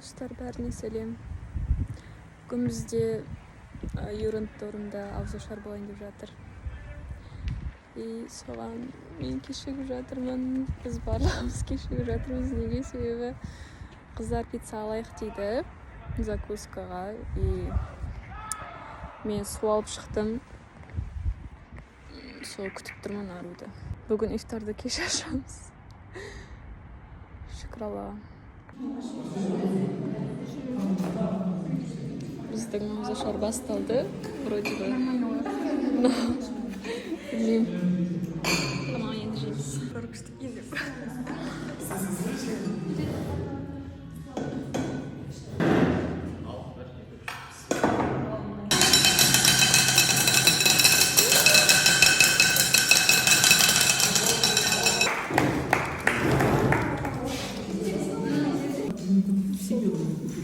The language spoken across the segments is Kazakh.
Достар, бәріне сәлем. Бүгін бізде юрантторымда ауызашар болайын деп жатыр. И соған мен кешігіп жатырмын. Біз барлығымыз кешігіп жатырмыз. Неге? Себебі қыздар пицца алайық дейді закускаға. И мен су алып шықтым. Сол күтіп тұрмын аруды. Бүгін ифтарды кеш ашамыз. Шүкір Аллаға. Біздің ауызашар басталды. Вроде бы. Білмеймін. Тамақ енді жейміз. Көргіштік енді.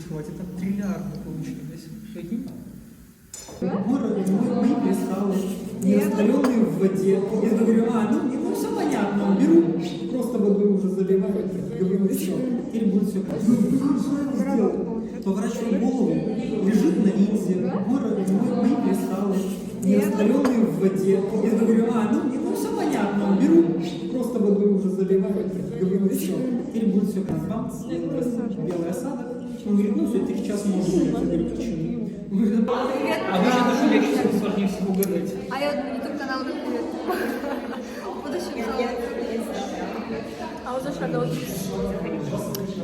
Хватит, там триллиарды получилось. Прикинь? Мы присталы, не растворенные в воде. Я говорю, ну все понятно, беру, просто воду уже заливаю. Говорю, все, теперь будет все сделано. Поворачиваю голову, лежит на низе, мы присталы, не растворенные в воде. Я говорю, ну все понятно, беру, просто воду уже заливаю. Говорю, все, теперь будет все бамс, белый осадок. Он говорит, ну все, ты сейчас можешь. Я говорю, почему? А вы же нашли легче, сложнее всего угадать. А я YouTube канал привет. Ауызашарда отырмыз.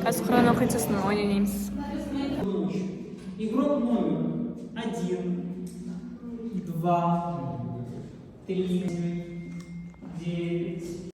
Қазір Құран оқиды, сосын ойнаймыз. Игрок номер 1, 2, 3.